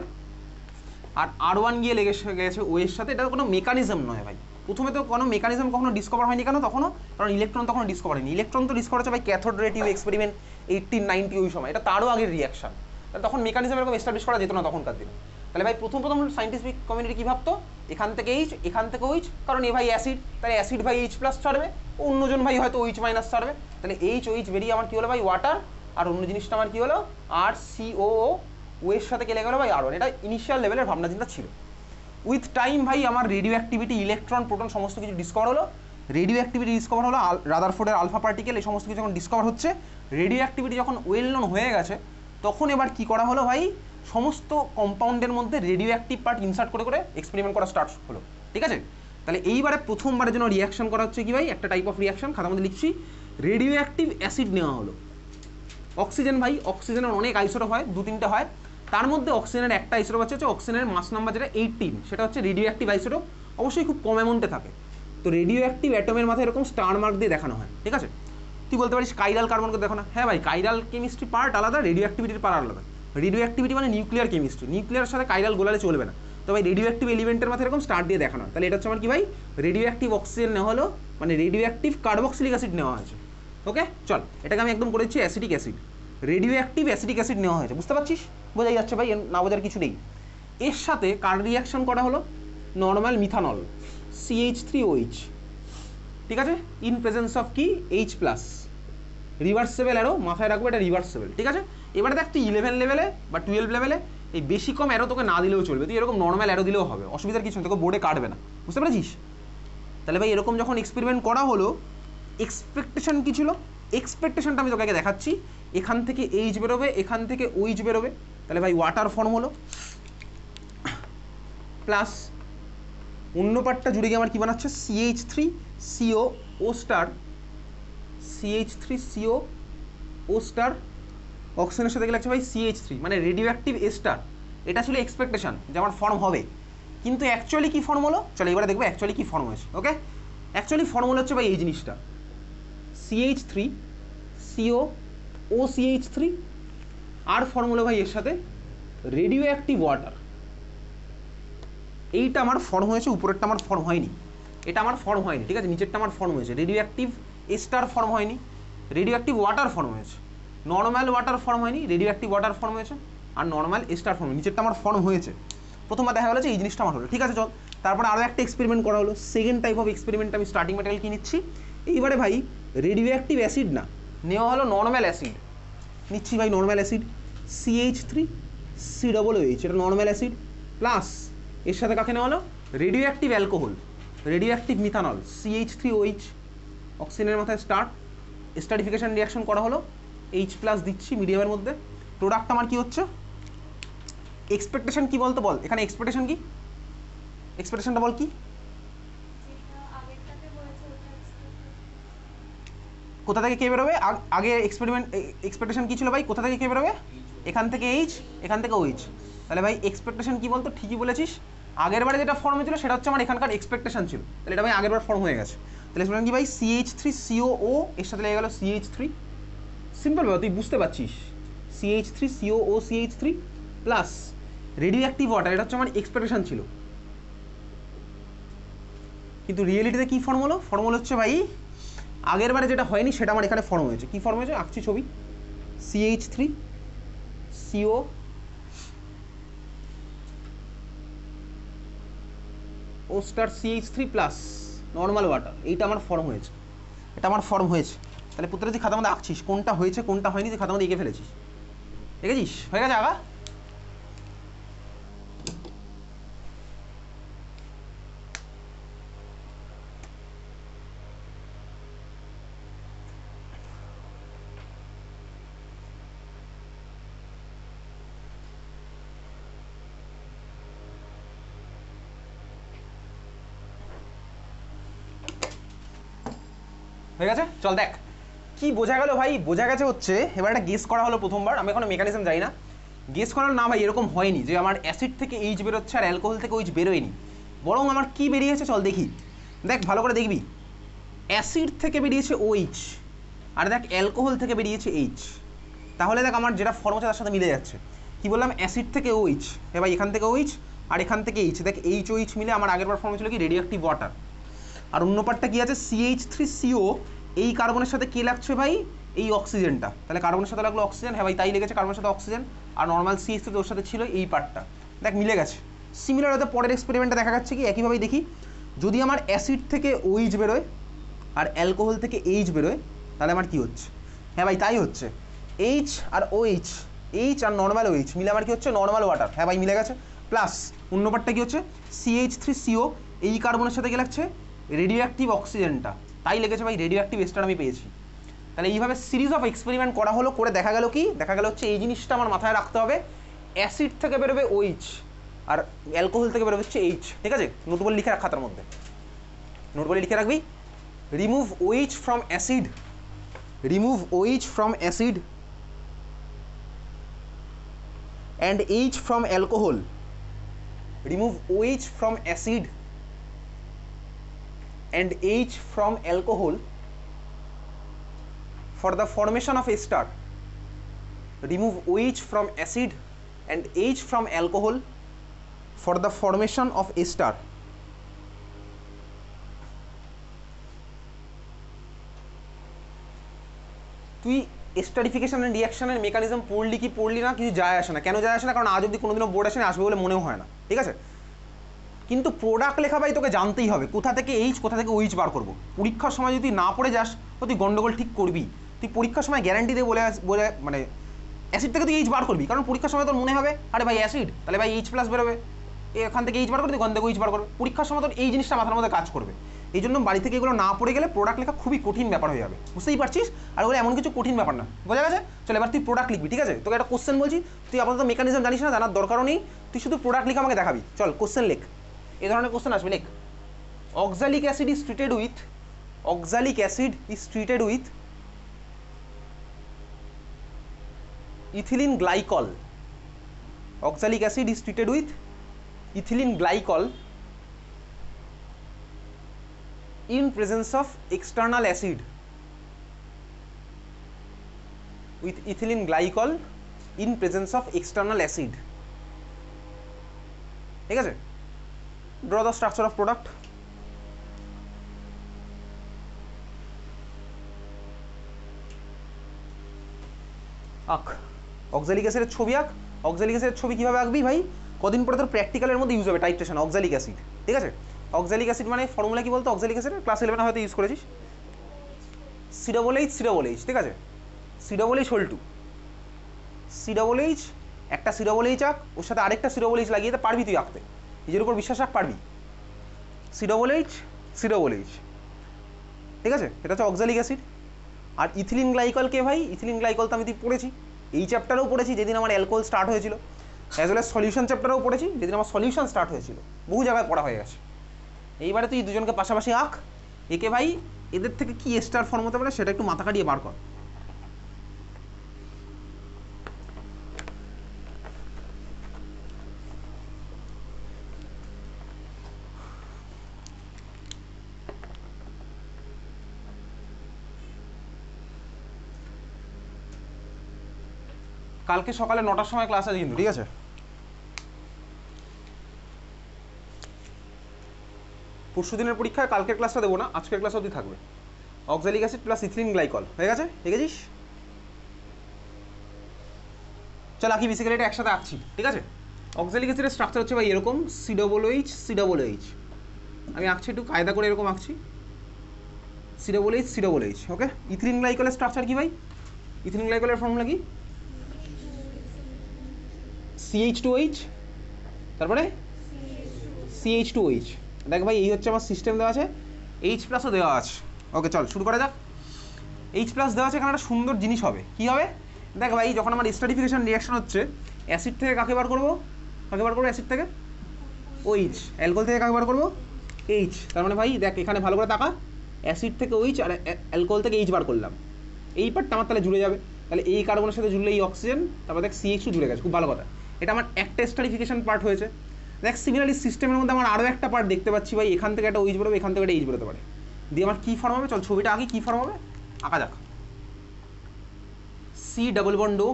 আর R1 গিয়ে লেগে গেছে ওয়ের সাথে। এটা কোনো মেকানিজম নয় ভাই, প্রথমে তো কোনো মেকানিজম কখনো ডিসকভার হয়নি। কেন তখনও? কারণ ইলেকট্রন তখনো ডিসকভার হয়নি। ইলেকট্রন তো ডিসকভার হচ্ছে ভাই ক্যাথোড রে টিউব এক্সপেরিমেন্ট 1890 ওই সময়, এটা তারও আগের রিয়াকশন। তাহলে তখন মেকানিজম এরকম এস্টাবলিশ করা যেত না তখনকার দিনে। তাহলে ভাই প্রথম সায়েন্টিফিক কমিউনিটি কী ভাবতো, এখান থেকে এইচ, এখান থেকে ওইচ, কারণ এ ভাই অ্যাসিড, তাহলে অ্যাসিড ভাই এইচ প্লাস ছাড়বে, অন্যজন ভাই হয়তো ওইচ মাইনাস ছাড়বে, তাহলে এইচ ওইচ বেরিয়ে আমার কী হলো ভাই, ওয়াটার, আর অন্য জিনিসটা আমার কী হলো, আর CO ওয়ের সাথে কেলে গেলো ভাই R1। এটা ইনিশিয়াল লেভেলের ভাবনা চিন্তা ছিল। উইথ টাইম ভাই আমার রেডিও অ্যাক্টিভিটি, ইলেকট্রন, প্রোটন সমস্ত কিছু ডিসকভার হলো, রেডিও অ্যাক্টিভিটি ডিসকভার হলো, রাদারফোর্ডের আলফা পার্টিকেল, এই সমস্ত কিছু যখন ডিসকভার হচ্ছে, রেডিও অ্যাক্টিভিটি যখন ওয়েল নোন হয়ে গেছে, তখন এবার কি করা হলো ভাই, সমস্ত কম্পাউন্ডের মধ্যে রেডিও অ্যাক্টিভ পার্ট ইনসার্ট করে করে এক্সপেরিমেন্ট করা স্টার্ট হলো, ঠিক আছে। তাহলে এইবারে প্রথমবারের জন্য রিয়াকশন করা হচ্ছে কি ভাই, একটা টাইপ অফ রিয়াকশন, খাতার মধ্যে লিখছি, রেডিও অ্যাক্টিভ অ্যাসিড নেওয়া হলো। অক্সিজেন ভাই, অক্সিজেনের অনেক আইসোটোপ হয়, 2-3টে হয়, তার মধ্যে অক্সিজেনের একটা আইসোটোপ হচ্ছে অক্সিজেনের মাস নাম্বার যেটা 18, সেটা হচ্ছে রেডিও অ্যাক্টিভ আইসোটোপ, অবশ্যই খুব কম অ্যামাউন্টে থাকে। তো রেডিও অ্যাক্টিভ অ্যাটমের মাথায় এরকম স্টার মার্ক দিয়ে দেখানো হয়, ঠিক আছে। তুই বলতে পারিস কাইরাল কার্বনকে দেখো না, হ্যাঁ ভাই, কাইরাল কেমিস্ট্রি পার্ট আলাদা, রেডিও অ্যাক্টিভিটির পার্ট আলাদা। রেডিও অ্যাক্টিভিটি মানে নিউক্লিয়ার কেমিস্ট্রি, নিউক্লিয়ার সাথে কাইরাল গোলালে চলবে না। তো ভাই রেডিও অ্যাক্টিভ এলিমেন্টের মাথায় এরকম স্টার দিয়ে দেখানো হয়। তাহলে এটা হচ্ছে আমার কি ভাই, রেডিও অ্যাক্টিভ অক্সিজেন নেওয়া হলো, মানে রেডিও অ্যাক্টিভ কার্বক্সিলিক অ্যাসিড নেওয়া হয়েছে। ওকে চল, এটাকে আমি একদম করেছি acetic acid, radio active acetic acid নেওয়া হয়েছে, বুঝতে পারছিস, বোঝাই যাচ্ছে ভাই, না বোঝার কিছু নেই। এর সাথে কার রিয়াকশন করা হলো, নর্মাল মিথানল CH3OH, ঠিক আছে, ইন প্রেজেন্স অফ কি H প্লাস, রিভার্সেবল অ্যারো, মাথায় রাখবো এটা রিভার্সেবল, ঠিক আছে। এবারে দেখ তুই 11 লেভেলে বা 12 লেভেলে এই বেশি কম অ্যারো তোকে না দিলেও চলবে, তুই এরকম নর্মাল অ্যারো দিলেও হবে, অসুবিধার কিছু নেই, তোকে বোর্ডে কাটবে না, বুঝতে পেরেছিস। তাহলে ভাই এরকম যখন এক্সপেরিমেন্ট করা হলো, এক্সপেকটেশন কী ছিল, এক্সপেকটেশনটা আমি তোকে দেখাচ্ছি, এখান থেকে এইচ বেরোবে, এখান থেকে ওইচ বেরোবে, তাহলে ভাই ওয়াটার ফর্ম হলো, প্লাস অন্য পার্টটা জুড়ে গিয়ে আমার কী বানাচ্ছে, CH3CO স্টার, CH3CO স্টার, অক্সিজেনের সাথে গেলে ভাই CH3, মানে রেডিও অ্যাক্টিভ স্টার। এটা ছিল এক্সপেকটেশন যে আমার ফর্ম হবে, কিন্তু অ্যাকচুয়ালি কী ফর্ম হলো, চলো এবারে দেখবো অ্যাকচুয়ালি কী ফর্ম হয়েছে। ওকে, অ্যাকচুয়ালি ফর্মুলা হচ্ছে ভাই এই জিনিসটা, CH3COOCH3, আর ফর্মুলা ভাই এর সাথে রেডিও অ্যাক্টিভ ওয়াটার। এইটা আমার ফর্ম হয়েছে, উপরেরটা আমার ফর্ম হয়নি, এটা আমার ফর্ম হয়নি, ঠিক আছে, নিচেরটা আমার ফর্ম হয়েছে, রেডিও অ্যাক্টিভ স্টার ফর্ম হয়নি, রেডিও অ্যাক্টিভ ওয়াটার ফর্ম হয়েছে, নর্মাল ওয়াটার ফর্ম হয়নি, রেডিও অ্যাক্টিভ ওয়াটার ফর্ম হয়েছে, আর নর্মাল স্টার ফর্ম, নিচেরটা আমার ফর্ম হয়েছে। প্রথমবার দেখা গেলো যে এই জিনিসটা আমার হলো, ঠিক আছে চল। তারপরে আরও একটা এক্সপেরিমেন্ট করা হলো, সেকেন্ড টাইপ অফ এক্সপেরিমেন্ট, আমি স্টার্টিং ম্যাটেরিয়াল কি নিচ্ছি, এইবারে ভাই রেডিও অ্যাক্টিভ অ্যাসিড না, নেওয়া হলো নর্মাল অ্যাসিড, নিচ্ছি ভাই নর্মাল অ্যাসিড, CH3COOH, এটা নর্মাল অ্যাসিড, প্লাস এর সাথে কাকে নেওয়া হলো, radio active alcohol, radio active methanol CH3OH, অক্সিজেনের মাথায় স্টার, স্টারিফিকেশন রিয়াকশন করা হলো, H+ দিচ্ছি মিডিয়ামের মধ্যে, প্রোডাক্ট আমার কি হচ্ছে, এক্সপেকটেশন কি বলতো বল, এখানে এক্সপেকটেশন কি, এক্সপেকটেশনটা বল কি, কোথা থেকে কে বেরোবে, আগে এক্সপেকটেশন কি ছিল ভাই, কোথা থেকে কে বেরোবে, এখান থেকে এইচ, এখান থেকে ওইচ, তাহলে ভাই এক্সপেকটেশন কি বলতো, ঠিকই বলেছিস, আগের বারে যেটা ফর্ম হয়েছিল সেটা হচ্ছে আমার এখানকার এক্সপেকটেশন ছিল, তাহলে এটা আমি আগের বার ফর্ম হয়ে গেছে। তাহলে এক্সপ্রেশন কি ভাই, CH3COO এর সাথে লেগে গেল CH3, সিম্পল ব্যাপার, তুই বুঝতে পারছিস। CH3COO CH3 plus radio active water, এটা হচ্ছে আমার এক্সপেকটেশন ছিল, কিন্তু রিয়েলিটিতে কি ফর্ম হলো? ফর্ম হচ্ছে ভাই আগের বারে যেটা হয়নি সেটা আমার এখানে ফর্ম হয়েছে। কি ফর্ম হয়েছে আঁকছি ছবি, CH3CO O star CH3 plus normal water, এইটা আমার ফর্ম হয়েছে, এটা আমার ফর্ম হয়েছে। তাহলে পুত্র তুই খাতার মধ্যে আঁকছিস কোনটা হয়েছে কোনটা হয়নি, তুই খাতার মধ্যে এঁকে ফেলেছিস, দেখেছিস? হয়ে গেছে আগা? হয়ে গেছে? চল দেখ কি বোঝা গেল ভাই। বোঝা গেছে হচ্ছে এবার একটা গেস করা হলো প্রথমবার, আমি এখন মেকানিজম জানি না, গেস করার না ভাই এরকম হয়নি যে আমার অ্যাসিড থেকে এইচ বেরোচ্ছে আর অ্যালকোহল থেকে ওইচ বেরোয়নি, বরং আমার কি বেরিয়েছে চল দেখি। দেখ ভালো করে দেখবি, অ্যাসিড থেকে বেরিয়েছে OH আর দেখ অ্যালকোহল থেকে বেরিয়েছে H। তাহলে দেখ আমার যেটা ফর্ম আছে তার সাথে মিলে যাচ্ছে। কি বললাম, অ্যাসিড থেকে OH, হ্যাঁ ভাই এখান থেকে OH আর এখান থেকে H, দেখ HOH মিলে আমার আগের বার ফর্ম ছিল কি রেডিও অ্যাক্টিভ ওয়াটার। আর অন্য পার্টটা কি আছে, CH3CO, এই কার্বনের সাথে কে লাগছে ভাই, এই অক্সিজেনটা, তাহলে কার্বনের সাথে লাগলো অক্সিজেন, হ্যাঁ ভাই তাই লেগেছে, কার্বনের সাথে অক্সিজেন, আর নর্মাল CH3 ওর সাথে ছিল এই পার্টটা, দেখ মিলে গেছে। সিমিলার হতে পরের এক্সপেরিমেন্টে দেখা যাচ্ছে কি একইভাবেই দেখি, যদি আমার অ্যাসিড থেকে OH বেরোয় আর অ্যালকোহল থেকে H বেরোয় তাহলে আমার কি হচ্ছে, হ্যাঁ ভাই তাই হচ্ছে, H আর OH, H আর নর্মাল OH মিলে আমার কি হচ্ছে, নর্মাল ওয়াটার, হ্যাঁ ভাই মিলে গেছে। প্লাস অন্য পার্টটা কি হচ্ছে, CH3CO, এই কার্বনের সাথে কি লাগছে, রেডিও অ্যাক্টিভ অক্সিজেনটা, তাই লেগেছে ভাই রেডিও অ্যাক্টিভ স্টার আমি পেয়েছি। তাহলে এইভাবে সিরিজ অফ এক্সপেরিমেন্ট করা হলো, করে দেখা গেল কি, দেখা গেল হচ্ছে এই জিনিসটা আমার মাথায় রাখতে হবে, অ্যাসিড থেকে বেরোবে OH আর অ্যালকোহল থেকে বেরোবে হচ্ছে H, ঠিক আছে? নোট বলে লিখে রাখ খাতার মধ্যে, নোট বলে লিখে রাখবি, remove OH from acid, remove OH from acid and H from alcohol, remove OH from acid and H from alcohol for the formation of ester, remove OH from acid and H from alcohol for the formation of ester। তুই esterification and রিঅ্যাকশনের mechanism পড়লি কি পড়লি না কিছু যায় আসে না, কেন যায় আসে না, কারণ আজ অব্দি কোনোদিনও বোর্ড আসেনি, আসবে বলে মনেও হয় না, ঠিক আছে? কিন্তু প্রোডাক্ট লেখা ভাই তোকে জানতেই হবে, কোথা থেকে H কোথা থেকে OH বার করবো। পরীক্ষার সময় যদি না পড়ে যাস তো তুই গন্ডগোল ঠিক করবি। তুই পরীক্ষার সময় গ্যারান্টি দিয়ে বলে মানে অ্যাসিড থেকে তুই H বার করবি, কারণ পরীক্ষার সময় তোর মনে হবে আরে ভাই অ্যাসিড, তাহলে ভাই H প্লাস বেরোবে, এখান থেকে H বার করবি, গন্ধ থেকে OH বার করবে, পরীক্ষার সময় তোর এই জিনিসটা মাথার মধ্যে কাজ করবে। এই জন্য বাড়ি থেকে এগুলো না পড়ে গেলে প্রোডাক্ট লেখা খুবই কঠিন ব্যাপার হয়ে যাবে, বুঝতেই পারছিস? আর ওগুলো এমন কিছু কঠিন ব্যাপার না, বোঝা গেছে? চল এবার তুই প্রোডাক্ট লিখবি, ঠিক আছে? তোকে একটা কোশ্চেন বলছি, তুই আপাতত মেকানিজম জানিস না, জানার দরকারও নেই, তুই শুধু প্রোডাক্ট লিখে আমাকে দেখাবি। চল কোশ্চেন লেখ, এই ধরনের কোশ্চেন আসবে, লেখ। Oxalic acid is treated with, oxalic acid is treated with ethylene glycol, oxalic acid is treated with ethylene glycol in presence of external acid, with ethylene glycol in presence of external acid, ঠিক আছে? Draw the structure of product। আঁক oxalic অ্যাসিডের ছবি, আঁক। Oxalic অ্যাসিডের ছবি কীভাবে আঁকবি ভাই, কদিন পরে তোর প্র্যাকটিক্যালের মধ্যে ইউজ হবে টাইট্রেশন অক্সালিক অ্যাসিড, ঠিক আছে? অক্সালিক অ্যাসিড মানে ফর্মুলা কি বলতো, অক্সালিক অ্যাসিড ক্লাস 11 হয়তো ইউজ করেছিস, COOH, ঠিক আছে? COOH হোল টু, COOH, একটা COOH আঁক, ওর সাথে আরেকটা COOH লাগিয়ে তো পারবি তুই আঁকতে, নিজের উপর বিশ্বাস রাখ, পারবি। COOH, ঠিক আছে? এটা হচ্ছে অক্সালিক অ্যাসিড। আর ইথিলিন গ্লাইকল কে ভাই, ইথিলিন গ্লাইকল তো আমি তুই পড়েছি, এই চ্যাপ্টারেও পড়েছি যেদিন আমার অ্যালকোহল স্টার্ট হয়েছিল, অ্যাজ ওয়েল অ্যাজ সলিউশন চ্যাপ্টারেও পড়েছি যেদিন আমার সলিউশন স্টার্ট হয়েছিল, বহু জায়গায় পড়া হয়ে গেছে। এইবারে তুই দুজনকে পাশাপাশি আঁক, একে ভাই এদের থেকে কি এস্টার ফর্ম হতে পারে সেটা একটু মাথা কাটিয়ে বার কর। কালকে সকালে 9টার সময় ক্লাস আছে কিন্তু, ঠিক আছে? পরশু দিনের পরীক্ষায় কালকের ক্লাসটা দেবো না, আজকের ক্লাস অবধি থাকবে। Oxalic acid plus ethylene glycol হয়ে গেছে, দেখেছিস? চল আঁকি, বেসিক্যালি এটা একসাথে আঁকছি, ঠিক আছে? অক্সালিক অ্যাসিডের স্ট্রাকচার হচ্ছে ভাই এরকম, COOH COOH। আমি আঁকছি একটু কায়দা করে, এরকম আঁকছি, COOH COOH, ওকে? ইথিলিন গ্লাইকলের স্ট্রাকচার কি ভাই? ইথিলিন গ্লাইকলের ফর্মুলা কি? CH2OH, তারপরে CH2OH। দেখ ভাই, এই হচ্ছে আমার সিস্টেম দেওয়া আছে, H+ দেওয়া আছে। ওকে চল শুরু করা যাক। H+ দেওয়া আছে, এখানে একটা সুন্দর জিনিস হবে, কি হবে? দেখ ভাই, যখন আমার এস্টারিফিকেশন রিঅ্যাকশন হচ্ছে, অ্যাসিড থেকে কাকে বার করবো? অ্যাসিড থেকে OH, অ্যালকোহল থেকে কাকে বার করবো? H। তার মানে ভাই দেখ এখানে ভালো করে তাকা, অ্যাসিড থেকে OH আর অ্যালকোহল থেকে H বার করলাম, এই পার্টটা আমার তাহলে জুড়ে যাবে। তাহলে এই কার্বনের সাথে জুড়লে এই অক্সিজেন, তারপর দেখ CH2 জুড়ে গেছে, খুব ভালো কথা। এটা আমার একটা এস্টারিফিকেশন পার্ট হয়েছে। দেখ সিমিলারলি সিস্টেমের মধ্যে আমার আরও একটা পার্ট দেখতে পাচ্ছি ভাই, এখান থেকে একটা OH বেরোবে, এখান থেকে একটা H বেরোতে পারে, দিয়ে আমার কী ফর্ম হবে? চল ছবিটা আগে কী ফর্ম হবে আঁকা যাক। C⋯O,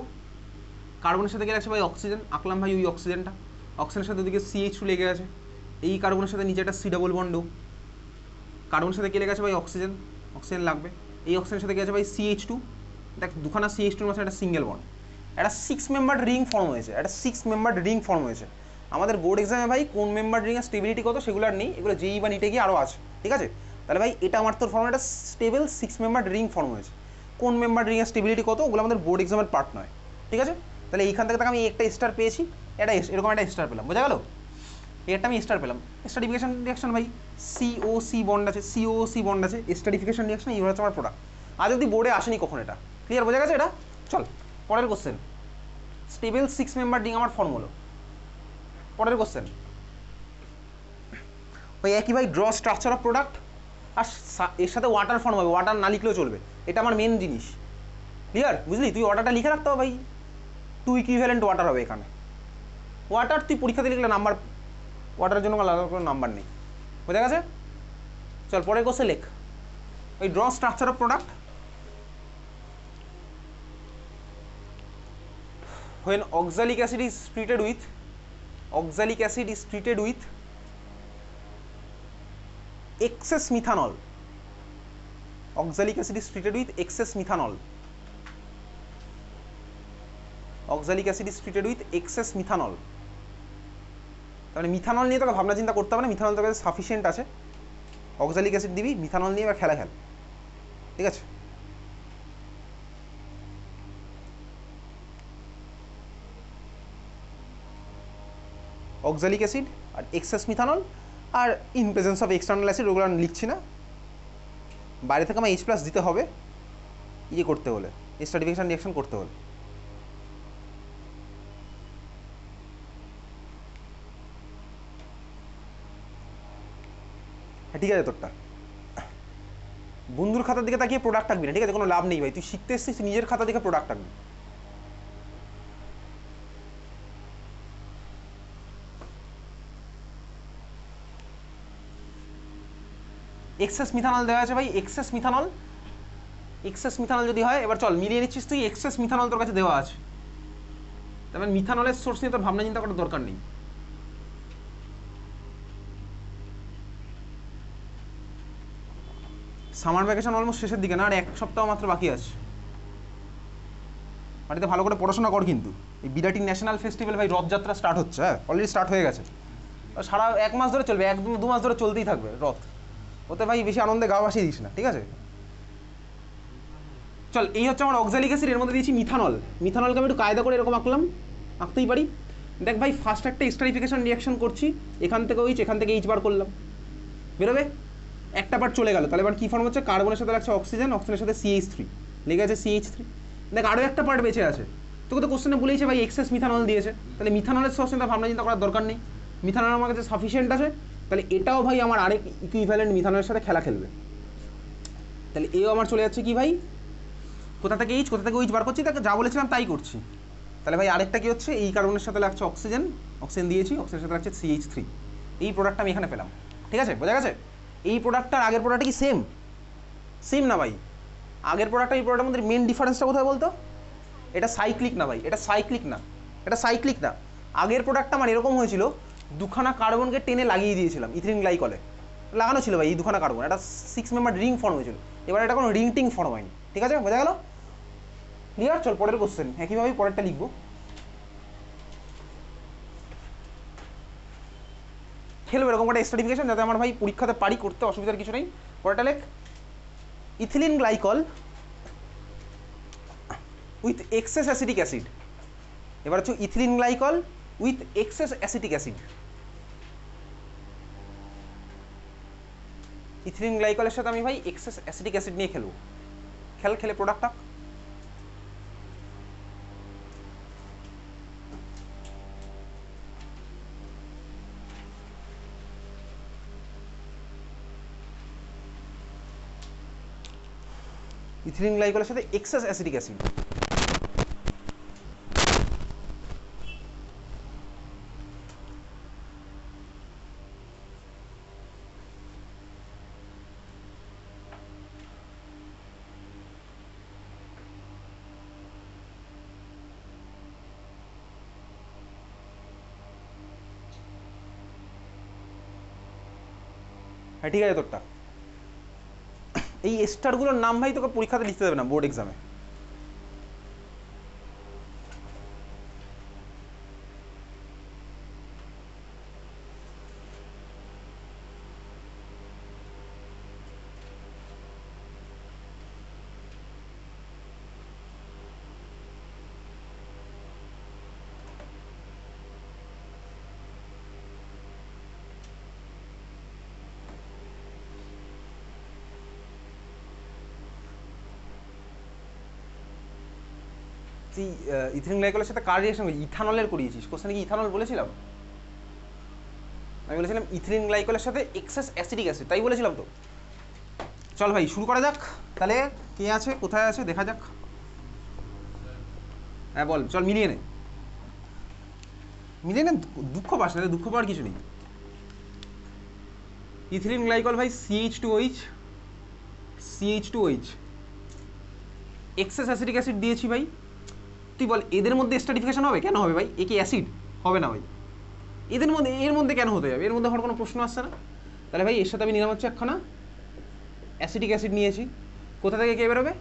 কার্বনের সাথে গেলে আছে ভাই অক্সিজেন, আঁকলাম ভাই ওই অক্সিজেনটা, অক্সিজেনের সাথে ওদিকে CH2 লেগে আছে, এই কার্বনের সাথে নিচে একটা C⋯O, কার্বনের সাথে কে লেগে আছে ভাই? অক্সিজেন, অক্সিজেন লাগবে। এই অক্সিজেনের সাথে কে আছে ভাই? CH2। দেখ দুখানা CH2 মাঝে একটা সিঙ্গেল বন্ড, একটা 6 মেম্বার্ড রিং ফর্ম হয়েছে, একটা 6 মেম্বার্ড রিং ফর্ম হয়েছে। আমাদের বোর্ড এক্সামে ভাই কোন মেম্বার্ড রিংয়ের স্টেবিলিটি কত সেগুলো আর নেই, এগুলো JEE বা নিটে গিয়ে আরও আছে, ঠিক আছে? তাহলে ভাই এটা আমার তোর ফর্ম, একটা স্টেবল 6 মেম্বার্ড রিং ফর্ম হয়েছে। কোন মেম্বার্ড রিংয়ের স্টেবিলিটি কত ওগুলো আমাদের বোর্ড এক্সামের পার্ট নয়, ঠিক আছে? তাহলে এইখান থেকে আমি একটা স্টার পেয়েছি, এটা এরকম একটা স্টার পেলাম, বোঝা গেল? এটা আমি স্টার পেলাম। স্টারিফিকেশন রিঅ্যাকশন ভাই, COC বন্ড আছে, COC বন্ড আছে, স্টারিফিকেশন রিঅ্যাকশন এই হচ্ছে আমার প্রোডাক্ট। আজ অব্দি বোর্ডে আসেনি কখন, এটা ক্লিয়ার, বোঝা গেছে এটা? চল পরের কোশ্চেন, স্টেবল 6 মেম্বার রিং আমার ফর্ম হলো। পরের কোশ্চেন ওই একই ভাই, ড্র স্ট্রাকচার অফ প্রোডাক্ট, আর এর সাথে ওয়াটার ফর্ম হবে, ওয়াটার না লিখলেও চলবে, এটা আমার মেন জিনিস, ক্লিয়ার? বুঝলি? তুই ওয়াটারটা লিখে রাখতে হবে ভাই, টু ইকুইভ্যালেন্ট ওয়াটার হবে এখানে। ওয়াটার তুই পরীক্ষাতে লিখলে নাম্বার, ওয়াটারের জন্য আলাদা কোনো নাম্বার নেই, বোঝা গেছে? চল পরের কোশ্চেন লেখ, ওই draw structure of product. when oxalic acid is treated with excess methanol, oxalic acid is treated with excess methanol, oxalic acid is treated with excess methanol। তাহলে মিথানল নিয়ে তোকে ভাবনা চিন্তা করতে হবে না, মিথানল তোর কাছে সাফিসিয়েন্ট আছে, অক্সালিক অ্যাসিড দিবি, মিথানল নিয়ে এবার খেলা খেল, ঠিক আছে? অক্সালিক অ্যাসিড আর এক্সেস মিথানল, আর in presence of external acid, ওগুলো লিখছি না, বাইরে থেকে আমার H+ দিতে হবে ইয়ে করতে হলে, স্টারিফিকেশন রিঅ্যাকশন করতে হলে। হ্যাঁ ঠিক আছে, তোরটা বন্ধুর খাতার দিকে তাকিয়ে প্রোডাক্ট আঁকবি না, ঠিক আছে? কোনো লাভ নেই ভাই, তুই শিখতে এসেছিস, নিজের খাতা দিকে প্রোডাক্ট আঁকবি। এক্সেস মিথানল দেওয়া আছে ভাই, এক্সেস মিথানল যদি হয়, এবার চল মিলিয়ে নিচ্ছিস তুই, এক্সেস মিথানল তোর কাছে দেওয়া আছে, তারপরে মিথানলের সোর্স নিয়ে তোর ভাবনা চিন্তা করার দরকার নেই। সামার ভ্যাকেশন অলমোস্ট শেষের দিকে না, আর 1 সপ্তাহ মাত্র বাকি আছে, বাড়িতে ভালো করে পড়াশোনা কর কিন্তু। এই বিরাটি ন্যাশনাল ফেস্টিভ্যাল ভাই, রথযাত্রা স্টার্ট হচ্ছে, হ্যাঁ অলরেডি স্টার্ট হয়ে গেছে, সারা 1 মাস ধরে চলবে, 1-2 মাস ধরে চলতেই থাকবে রথ, ওতে ভাই বেশি আনন্দে গা ভাসিয়ে দিস না, ঠিক আছে? চল এই হচ্ছে আমার অক্সালিক অ্যাসিড, এর মধ্যে দিয়েছি মিথানল, মিথানলকে আমি একটু কায়দা করে এরকম আঁকলাম, আঁকতেই পারি। দেখ ভাই ফার্স্ট একটা স্টারিফিকেশন রিঅ্যাকশন করছি, এখান থেকে OH, এখান থেকে H বার করলাম, বেরোবে, একটা পার্ট চলে গেল, তাহলে এবার কী ফর্ম হচ্ছে? কার্বনের সাথে লাগছে অক্সিজেন, অক্সিজেনের সাথে CH3 লেগে আছে, CH3। দেখ আরও একটা পার্ট বেঁচে আছে, তোকে তো কোশ্চেনে বলেইছে ভাই এক্সেস মিথানল দিয়েছে, তাহলে মিথানলের সোর্স নিয়ে ভাবনা চিন্তা করার দরকার নেই, মিথানল আমার কাছে সাফিসিয়েন্ট আছে, তাহলে এটাও ভাই আমার আরেক ইকুইভ্যালেন্ট মিথানলের সাথে খেলা খেলবে। তাহলে এও আমার চলে যাচ্ছে কি ভাই, কোথা থেকে H, কোথা থেকে OH বার করছি, তাকে যা বলেছিলাম তাই করছি। তাহলে ভাই আরেকটা কি হচ্ছে, এই কার্বনের সাথে লাগছে অক্সিজেন, অক্সিজেন দিয়েছি, অক্সিজেনের সাথে লাগছে CH3, এই প্রোডাক্টটা আমি এখানে পেলাম, ঠিক আছে? বোঝা গেছে? এই প্রোডাক্টটার আগের প্রোডাক্টটা কি সেম না ভাই? আগের প্রোডাক্টটা এই প্রোডাক্টের মধ্যে মেন ডিফারেন্সটা কোথায় বলতো? এটা সাইক্লিক না ভাই, এটা সাইক্লিক না, এটা সাইক্লিক না। আগের প্রোডাক্টটা আমার এরকম হয়েছিল, দুখানা কার্বনকে টেনে লাগিয়ে দিয়েছিলাম ইথিলিন গ্লাইকলে, লাগানো ছিল ভাই এই দুখানা কার্বন, একটা 6 মেম্বার রিং ফর্ম হয়েছিল। এবার এটা কোনো রিং টিং ফর্ম হয়নি, ঠিক আছে, বোঝা গেল? ক্লিয়ার? চল পরের কোশ্চেন, একইভাবে পরেরটা লিখবো। খেলবো এরকম একটা স্টাডিফিকেশন যাতে আমার ভাই পরীক্ষাতে পারি করতে, অসুবিধার কিছু নেই। পরেরটা লেখ, ethylene glycol with excess acetic acid. এবার হচ্ছে ethylene glycol with excess acetic acid. Ethylene গ্লাইকলের সাথে আমি ভাই এক্সেস অ্যাসিটিক অ্যাসিড নিয়ে খেলবো। খেলে প্রোডাক্টটা। ইথিলিন গ্লাইকলের সাথে এক্সেস অ্যাসিটিক অ্যাসিড। হ্যাঁ ঠিক আছে তোরটা। এই স্টারগুলোর নাম ভাই তোকে পরীক্ষাতে লিখতে দেবে না বোর্ড এক্সামে। তুই ইথিলিন গ্লাইকলের সাথে কার রিয়েকশন করেছিস? ইথানলের করিয়েছিস। কোশ্চেনে কি ইথানল বলেছিলাম? আমি বলেছিলাম ইথিলিন গ্লাইকলের সাথে এক্সেস অ্যাসিটিক অ্যাসিড, তাই বলেছিলাম তো। চল ভাই শুরু করা যাক তাহলে। কে আছে কোথায় আছে দেখা যাক। হ্যাঁ বল, চল মিলিয়ে নে। মিলিয়ে নে, দুঃখ পাস না, দুঃখ পাওয়ার কিছু নেই। ইথিলিন গ্লাইকল ভাই CH2OH, CH2OH access acetic acid দিয়েছি ভাই। তুই বল এদের মধ্যে স্টাডিফিকেশন হবে? কেন হবে ভাই? এ কি অ্যাসিড? হবে না ভাই। এর মধ্যে কেন হতে যাবে? এর মধ্যে হওয়ার কোনো প্রশ্ন আসছে না। তাহলে ভাই এর সাথে আমি নিলাম হচ্ছে একখানা অ্যাসিটিক অ্যাসিড নিয়েছি। কোথা থেকে কে বেরোবে?